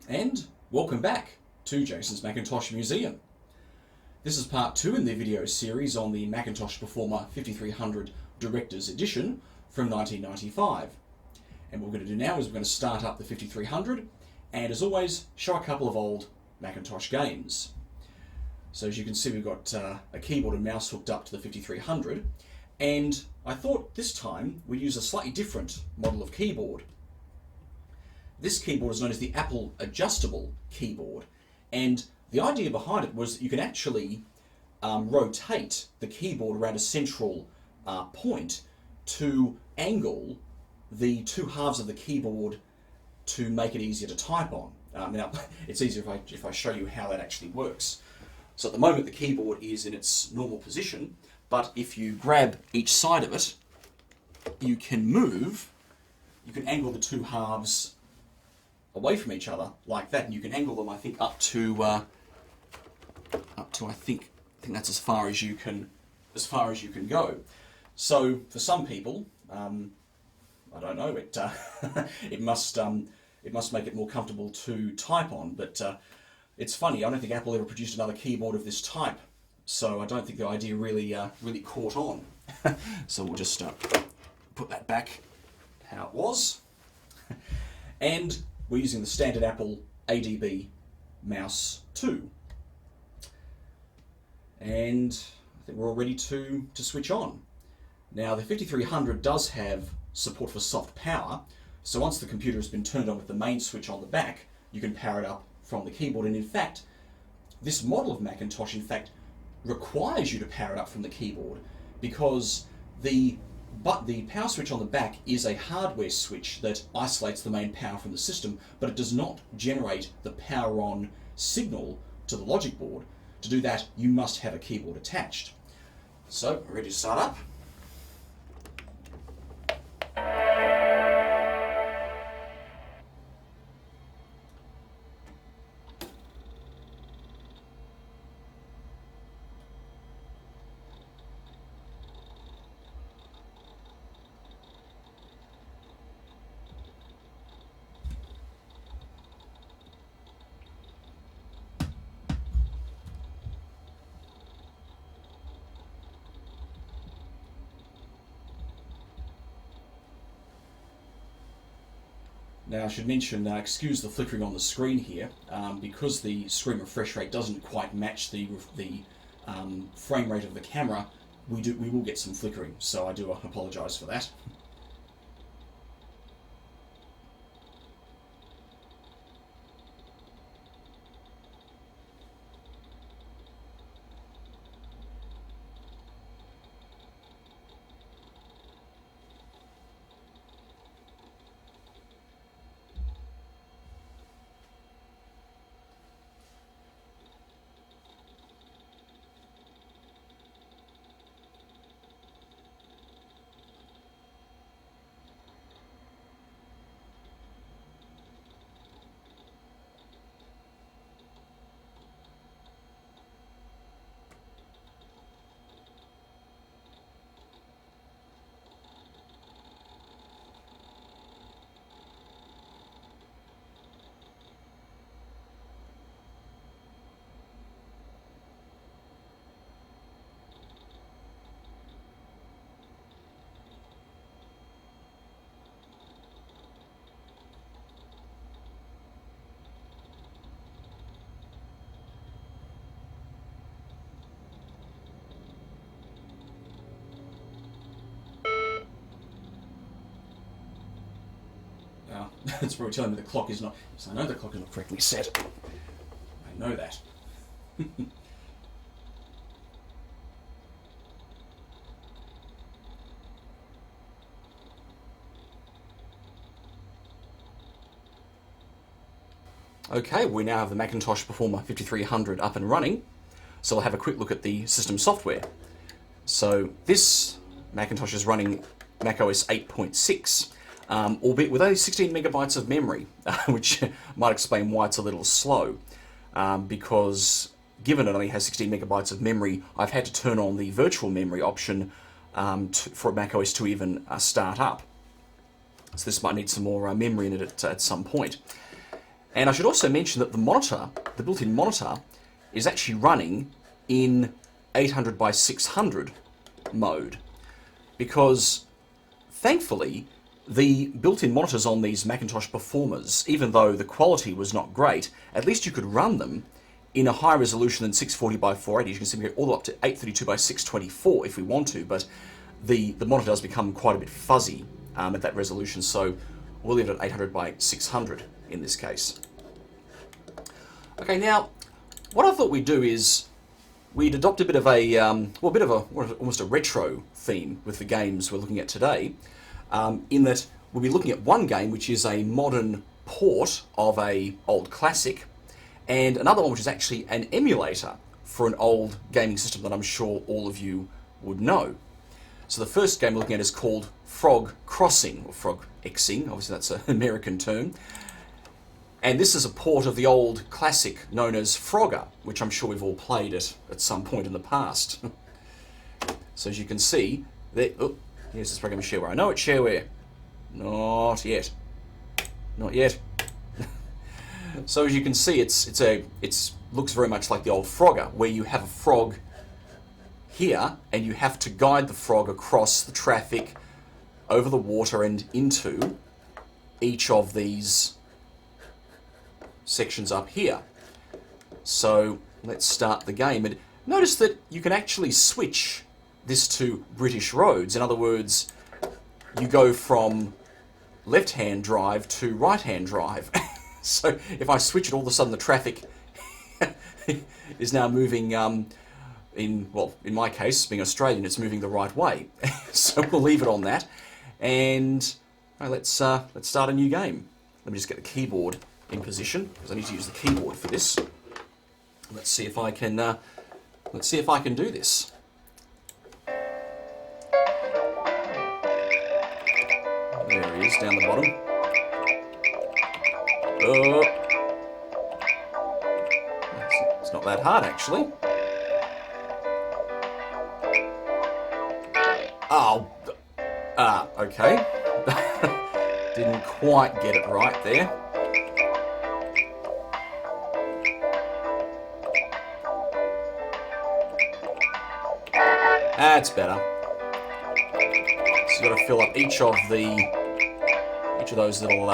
And welcome back to Jason's Macintosh Museum. This is part 2 in the video series on the Macintosh Performa 5300 Director's Edition from 1995. And what we're going to do now is we're going to start up the 5300 and, as always, show a couple of old Macintosh games. So as you can see, we've got a keyboard and mouse hooked up to the 5300, and I thought this time we'd use a slightly different model of keyboard. This keyboard is known as the Apple Adjustable Keyboard, and the idea behind it was that you can actually rotate the keyboard around a central point to angle the two halves of the keyboard to make it easier to type on. Now, it's easier if I show you how that actually works. So at the moment the keyboard is in its normal position, but if you grab each side of it, you can angle the two halves away from each other like that, and you can angle them, I think, up to I think that's as far as you can go. So for some people, I don't know, it must make it more comfortable to type on, but it's funny, I don't think Apple ever produced another keyboard of this type, so I don't think the idea really caught on. So we'll just put that back how it was. And we're using the standard Apple ADB Mouse 2. And I think we're all ready to switch on. Now, the 5300 does have support for soft power, so once the computer has been turned on with the main switch on the back, you can power it up from the keyboard. And in fact, this model of Macintosh requires you to power it up from the keyboard, because the power switch on the back is a hardware switch that isolates the main power from the system, but it does not generate the power on signal to the logic board. To do that, you must have a keyboard attached. So, we're ready to start up. Now I should mention, excuse the flickering on the screen here, because the screen refresh rate doesn't quite match the frame rate of the camera, we will get some flickering, so I do apologise for that. It's probably telling me the clock is not... Yes, I know the clock is not correctly set. I know that. Okay, we now have the Macintosh Performa 5300 up and running, so we'll have a quick look at the system software. So this Macintosh is running macOS 8.6. Albeit with only 16 megabytes of memory, which might explain why it's a little slow, because given it only has 16 megabytes of memory, I've had to turn on the virtual memory option for macOS to even start up. So this might need some more memory in it at some point. And I should also mention that the monitor, the built-in monitor, is actually running in 800 by 600 mode, because thankfully the built-in monitors on these Macintosh Performas, even though the quality was not great, at least you could run them in a higher resolution than 640 by 480. You can see we go all the way up to 832 by 624 if we want to, but the monitor does become quite a bit fuzzy at that resolution, so we'll leave it at 800 by 600 in this case. Okay, now what I thought we'd do is we'd adopt a bit of a, almost a retro theme with the games we're looking at today, in that we'll be looking at one game which is a modern port of a old classic, and another one which is actually an emulator for an old gaming system that I'm sure all of you would know. So the first game we're looking at is called Frog Crossing, or Frog Xing, obviously that's an American term. And this is a port of the old classic known as Frogger, which I'm sure we've all played at some point in the past. So as you can see, there, oh, here's this program shareware. I know it's shareware. Not yet. Not yet. So as you can see, it looks very much like the old Frogger, where you have a frog here, and you have to guide the frog across the traffic, over the water, and into each of these sections up here. So let's start the game, and notice that you can actually switch this to British roads. In other words, you go from left-hand drive to right-hand drive. So if I switch it, all of a sudden the traffic is now moving in my case, being Australian, it's moving the right way. So we'll leave it on that, and let's start a new game. Let me just get the keyboard in position, because I need to use the keyboard for this. Let's see if I can do this. There he is, down the bottom. It's not that hard, actually. Oh, okay. Didn't quite get it right there. That's better. So you've got to fill up each of those little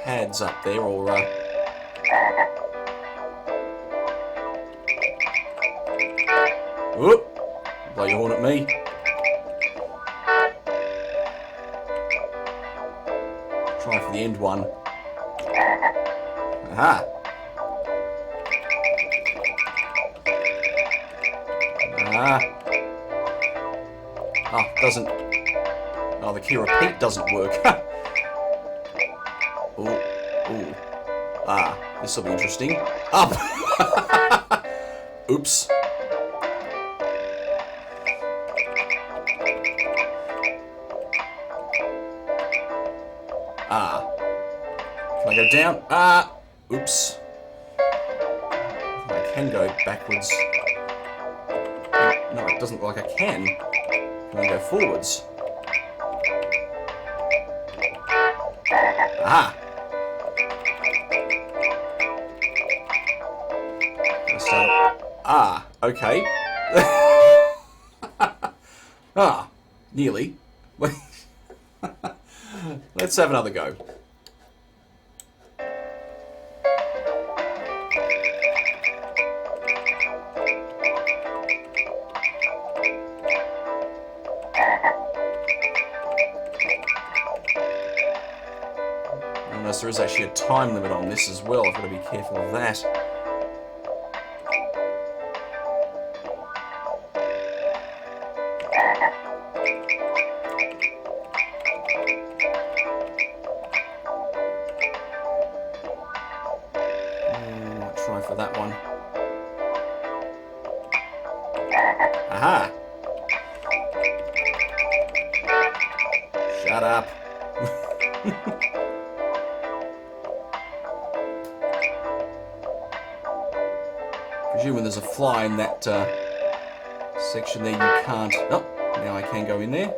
pads up there, or whoop! Blow your horn at me. Try for the end one. Aha! Doesn't. Oh, the key repeat doesn't work. Ooh. This will be interesting. Up! Oops. Can I go down? Oops. I can go backwards. No, it doesn't look like I can. Can I go forwards? Aha! Okay. Nearly. Let's have another go. Notice there is actually a time limit on this as well. I've got to be careful of that. Try for that one. Aha! Shut up. Presuming there's a fly in that section there, you can't. Oh, now I can go in there.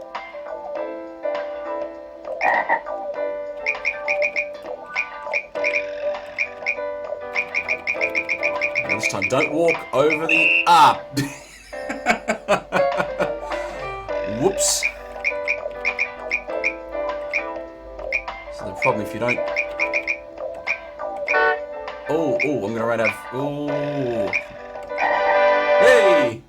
this time. Don't walk over the... Ah! Whoops. So the problem if you don't... Oh, I'm going to run out of... Oh. Hey!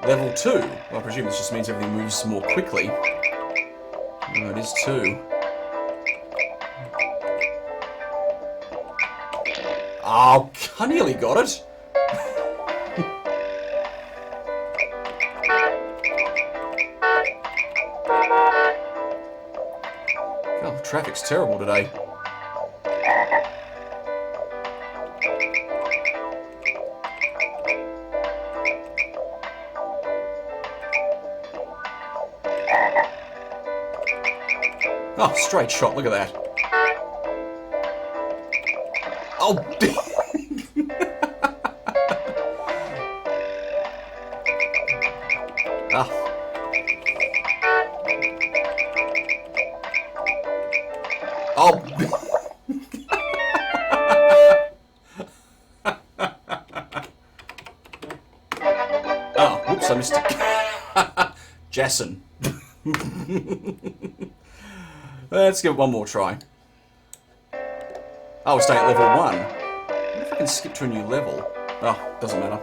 Level 2. Well, I presume this just means everything moves more quickly. No, it is 2. Oh, I nearly got it. God, traffic's terrible today. Oh, straight shot, look at that. Oh, ah. Oh. Oh, whoops, I missed it. Jason. Let's give it one more try. Oh, we're staying at level 1. I wonder if I can skip to a new level. Oh, doesn't matter.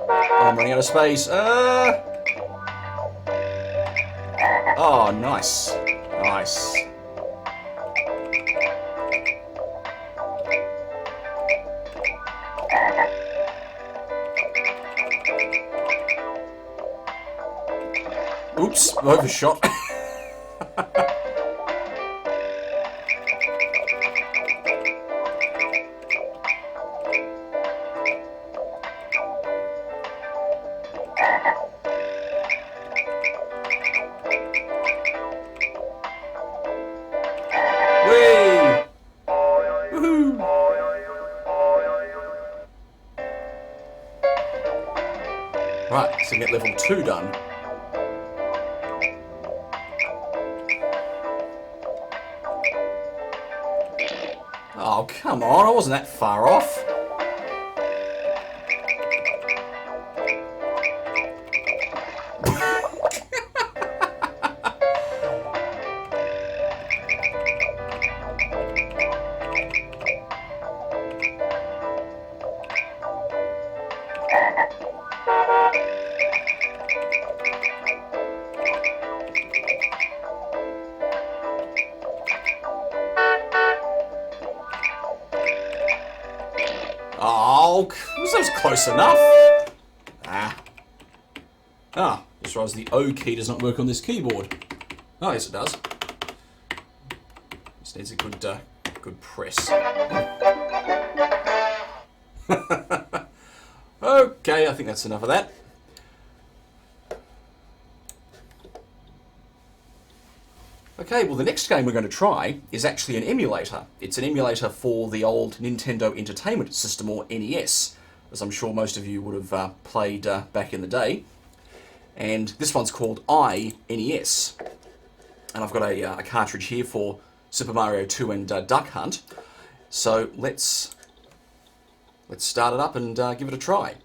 Oh, I'm running out of space. Oh, nice. Nice. Oops, overshot. Whee! Woohoo! Right, so get level 2 done. Oh, come on, I wasn't that far off. Oh, was those close enough? Ah, just realised the O key does not work on this keyboard. Oh, yes it does. Just needs a good press. Okay, I think that's enough of that. Okay, well the next game we're going to try is actually an emulator. It's an emulator for the old Nintendo Entertainment System, or NES, as I'm sure most of you would have played back in the day. And this one's called iNes. And I've got a cartridge here for Super Mario 2 and Duck Hunt. So let's start it up and give it a try.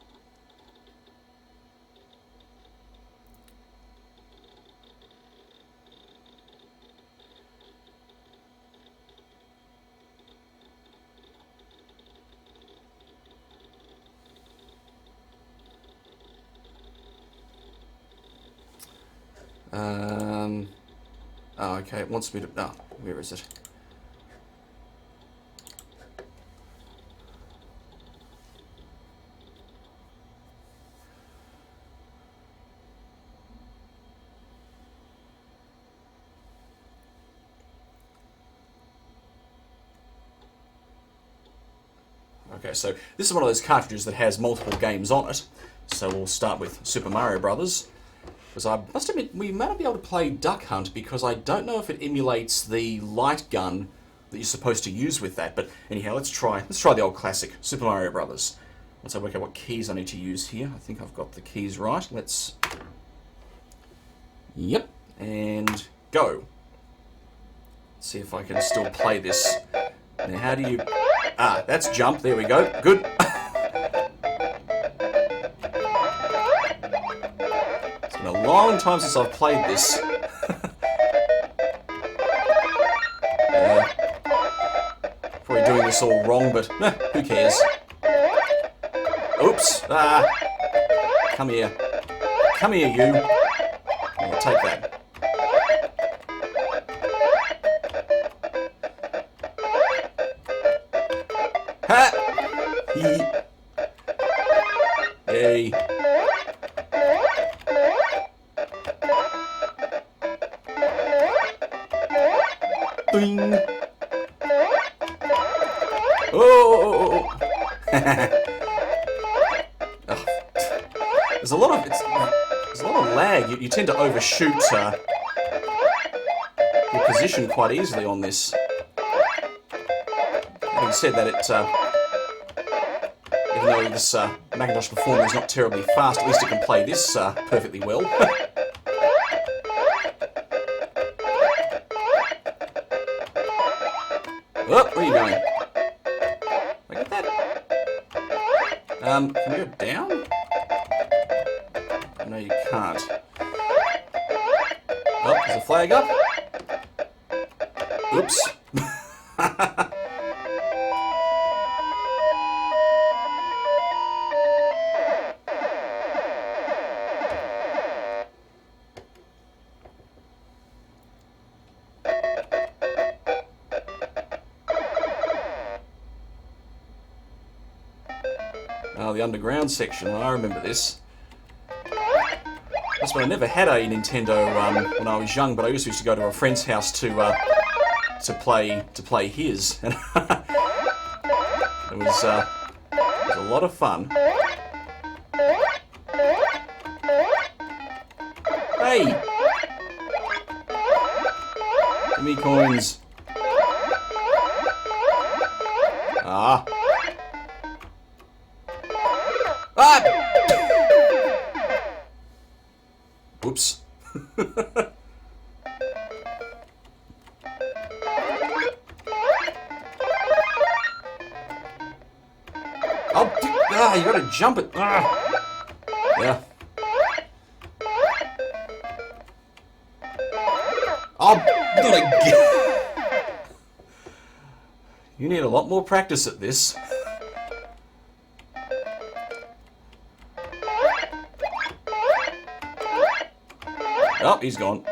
Oh, okay, it wants me to... Oh, where is it? Okay, so this is one of those cartridges that has multiple games on it. So we'll start with Super Mario Brothers. Because I must admit, we may not be able to play Duck Hunt because I don't know if it emulates the light gun you're supposed to use with that. But anyhow, let's try the old classic, Super Mario Brothers. Once I work out what keys I need to use here, I think I've got the keys right. Let's... Yep, and go. Let's see if I can still play this. Now, how do you... Ah, that's jump. There we go. Good. It's been a long time since I've played this. Probably doing this all wrong, but who cares? Oops. Ah. Come here. Come here, you. Yeah, take that. Ha! Hey. Bing. Oh. There's a lot of lag. You tend to overshoot your position quite easily on this. Having said that, even though this Macintosh Performa is not terribly fast, at least it can play this perfectly well. Oh, where are you going? I get that? Can we go down? No, you can't. Oh, there's a flag up. Oops. Oh, the underground section. I remember this. That's when I never had a Nintendo when I was young, but I used to go to a friend's house to play his. And it was a lot of fun. Hey! Give me coins. Ah. Ah! Whoops. You gotta jump it. Ah. Yeah. Oh, not again. You need a lot more practice at this. Oh, he's gone.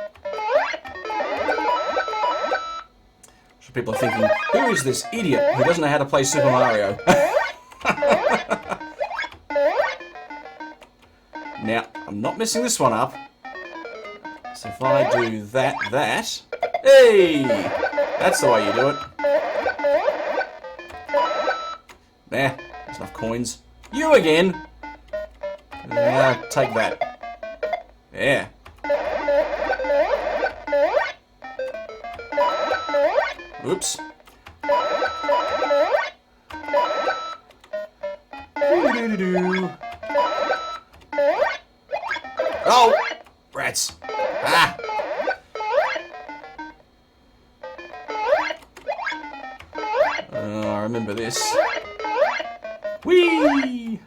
So people are thinking, who is this idiot who doesn't know how to play Super Mario? Now, I'm not messing this one up. So if I do that, hey! That's the way you do it. There, there's enough coins. You again! Now, take that. Yeah. Oops. Oh! Rats. Ah! I remember this. Whee!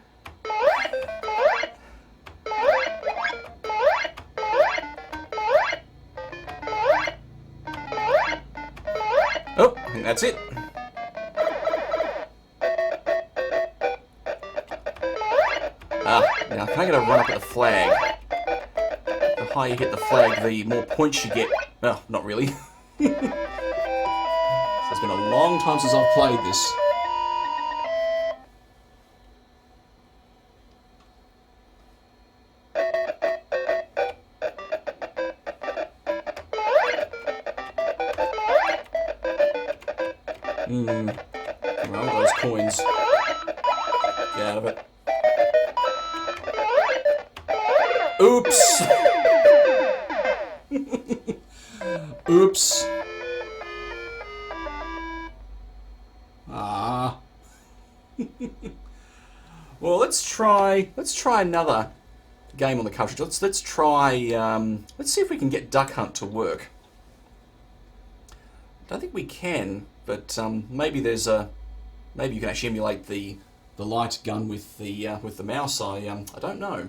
Oh, I think that's it. Now can I get a run up at the flag? The higher you hit the flag, the more points you get. Well, not really. So it's been a long time since I've played this. Well, those coins. Get out of it. Oops! Oops. Well, let's try another game on the cartridge. Let's try. Let's see if we can get Duck Hunt to work. I don't think we can, but maybe there's maybe you can actually emulate the light gun with the mouse. I don't know.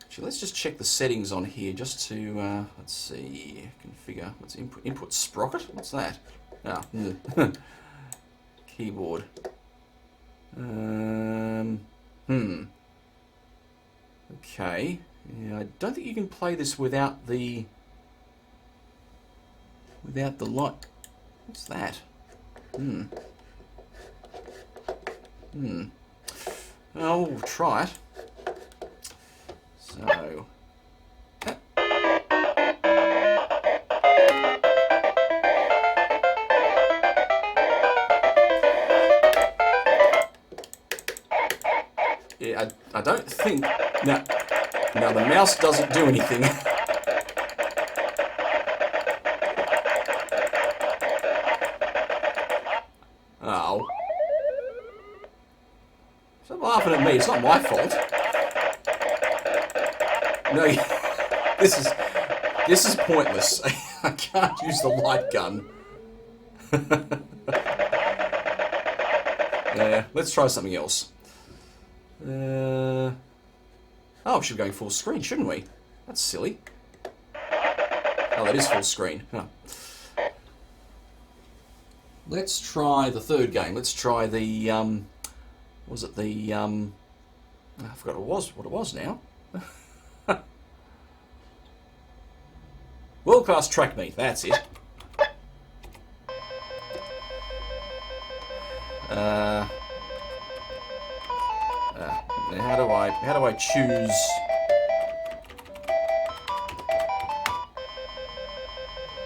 Actually, let's just check the settings on here just to let's see, configure. What's input sprocket? What's that? Ah, keyboard. Okay. Yeah, I don't think you can play this without the light. What's that? Oh, we'll try it. So. Yeah, I don't think. Now the mouse doesn't do anything. Oh. Stop laughing at me, it's not my fault. No, this is pointless. I can't use the light gun. Yeah, let's try something else. Oh, we should be going full screen, shouldn't we? That's silly. Oh, that is full screen. Huh. Let's try the third game. Let's try the was it the I forgot what it was now. World Class Track Meet. That's it. How do I choose?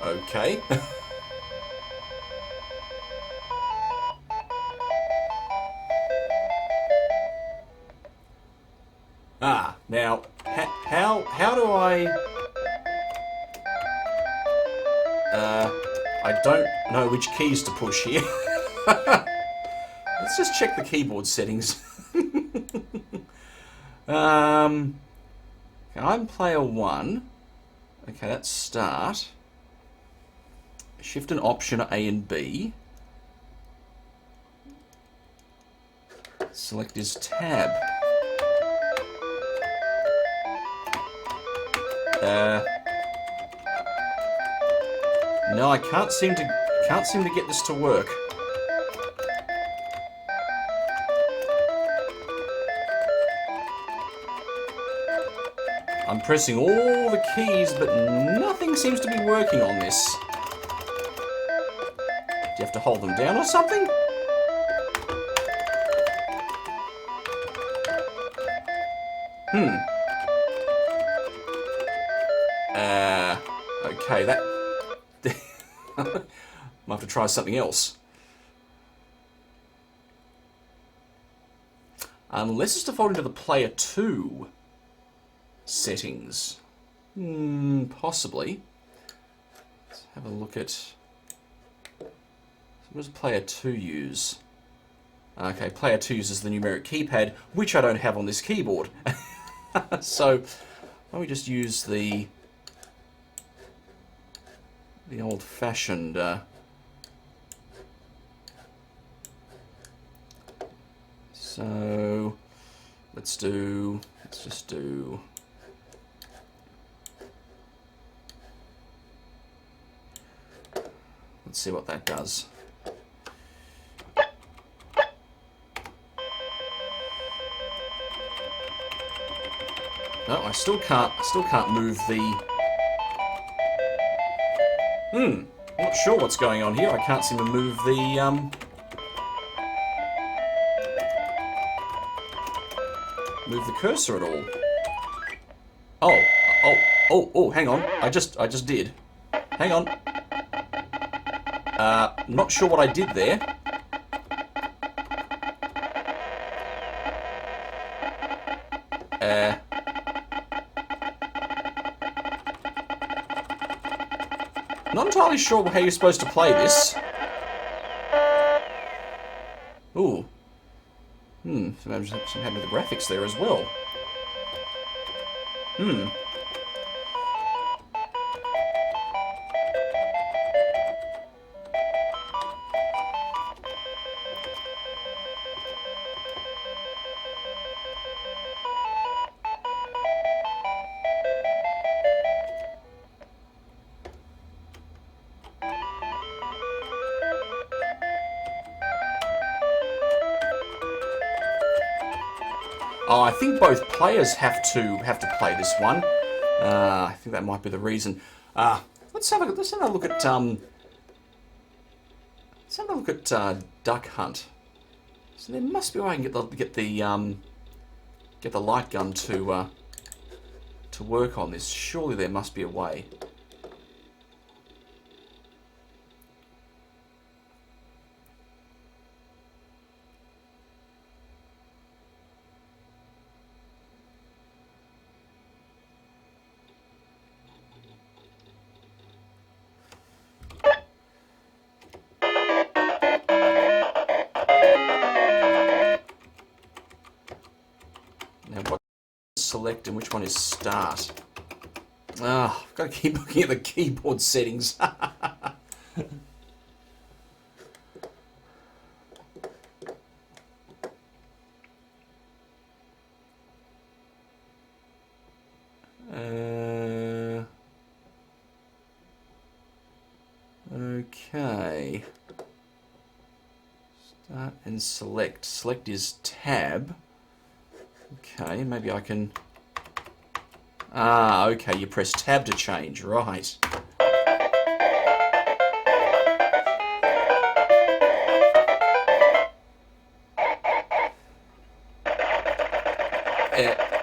Okay. Now how do I don't know which keys to push here. Let's just check the keyboard settings. I'm player 1. Okay, that's start. Shift and Option are A and B. Select is tab. No, I can't seem to get this to work. I'm pressing all the keys, but nothing seems to be working on this. Do you have to hold them down or something? Okay, that... Might have to try something else. Unless it's defaulting to the player 2 settings. Possibly. Let's have a look at... So what does player 2 use? Okay, player 2 uses the numeric keypad, which I don't have on this keyboard. So, why don't we just use the old-fashioned so let's just do let's see what that does. No, I still can't move the... Not sure what's going on here. I can't seem to move the, move the cursor at all. Oh, hang on. I just did. Hang on. Not sure what I did there. Not entirely sure how you're supposed to play this. Ooh. Something happened to the graphics there as well. Oh, I think both players have to play this one. I think that might be the reason. Let's have a look at Duck Hunt. So there must be a way I can get the light gun to work on this. Surely there must be a way. Now, what is select and which one is start? Ah, I've got to keep looking at the keyboard settings. Okay. Start and select. Select is tab. Okay, maybe I can... Ah, okay, you press tab to change, right.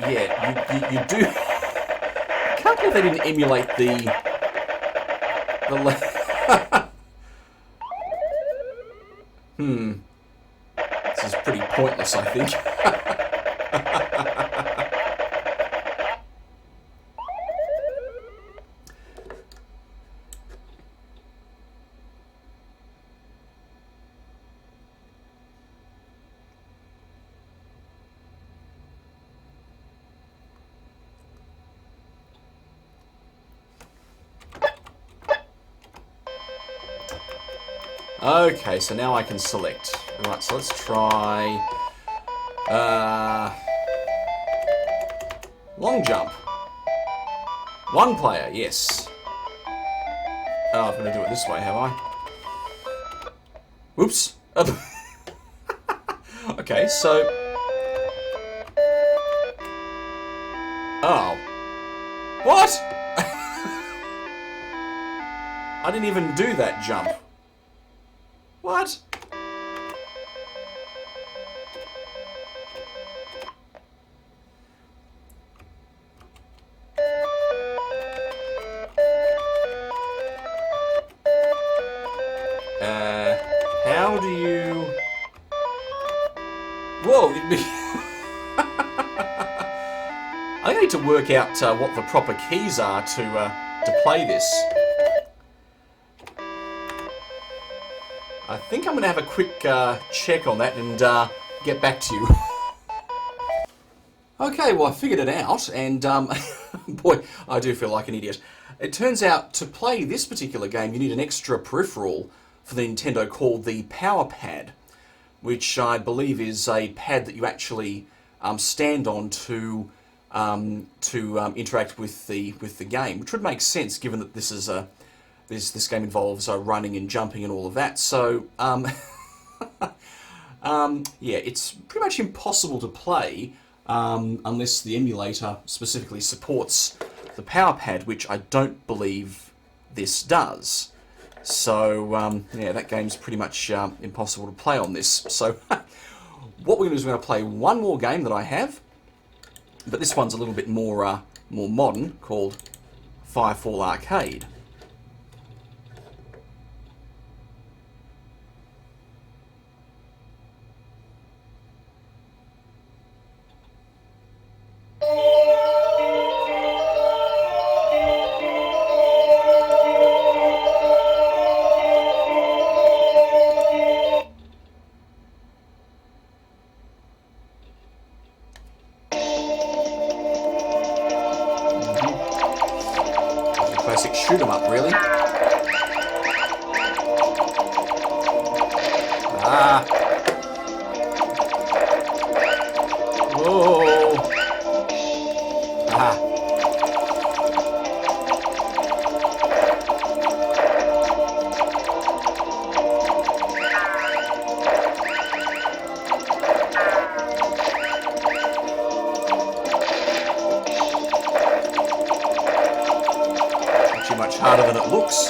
Yeah, you do... I can't believe they didn't emulate the This is pretty pointless, I think. Okay, so now I can select. Right, so let's try... long jump. One player, yes. Oh, I'm going to do it this way, have I? Whoops. Okay, so... Oh. What? I didn't even do that jump. What? How do you... Whoa! I need to work out what the proper keys are to play this. I think I'm going to have a quick check on that and get back to you. Okay, well I figured it out, and boy, I do feel like an idiot. It turns out to play this particular game you need an extra peripheral for the Nintendo called the Power Pad, which I believe is a pad that you actually stand on to interact with the game, which would make sense given that this is a this game involves running and jumping and all of that. So yeah, it's pretty much impossible to play unless the emulator specifically supports the Power Pad, which I don't believe this does. So yeah, that game's pretty much impossible to play on this. So what we're going to do is we're going to play one more game that I have, but this one's a little bit more modern, called Firefall Arcade. Ah. Whoa. Ah. Actually much harder than it looks.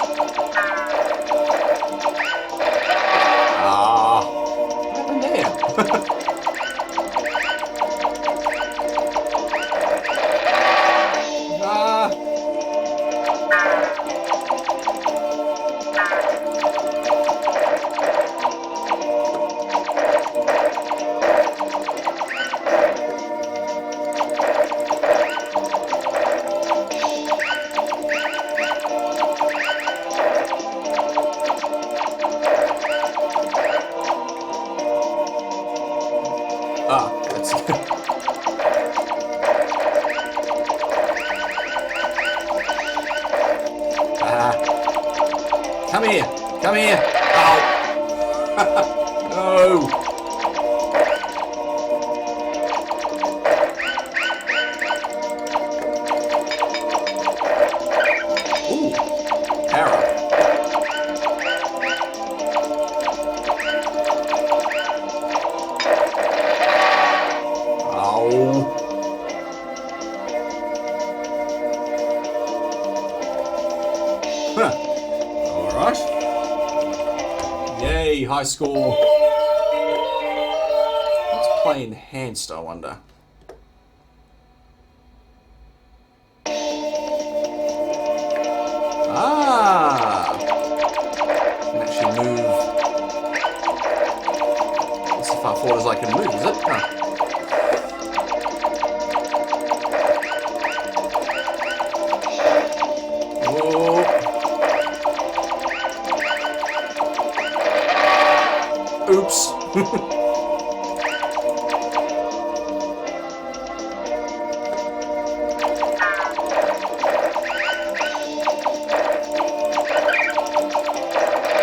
Ah. What happened there? Ah, that's Come here! Come here! Ow! No! Ooh! Power. Huh. Alright. Yay, high score. Let's play enhanced, I wonder. Ah! Can actually move. That's as far forward as I can move, is it? Huh. Oops.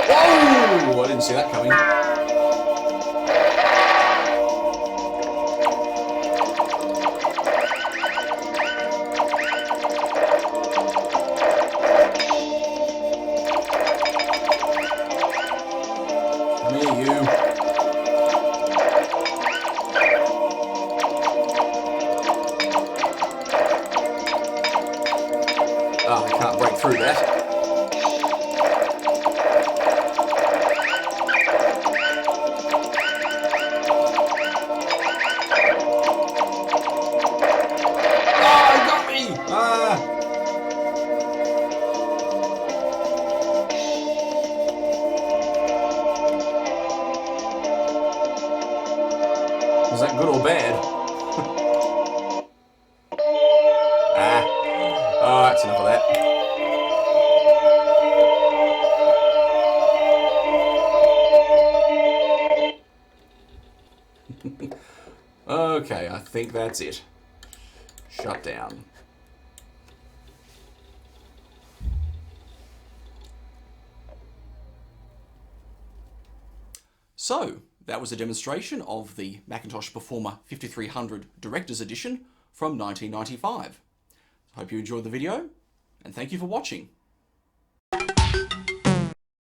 Whoa! I didn't see that coming. Come here, you. Oh, I can't break through that. Oh, it got me! Ah! Was that good or bad? Ah. Oh, that's enough of that. Okay, I think that's it. Shutdown. So, that was a demonstration of the Macintosh Performa 5300 Director's Edition from 1995. Hope you enjoyed the video, and thank you for watching.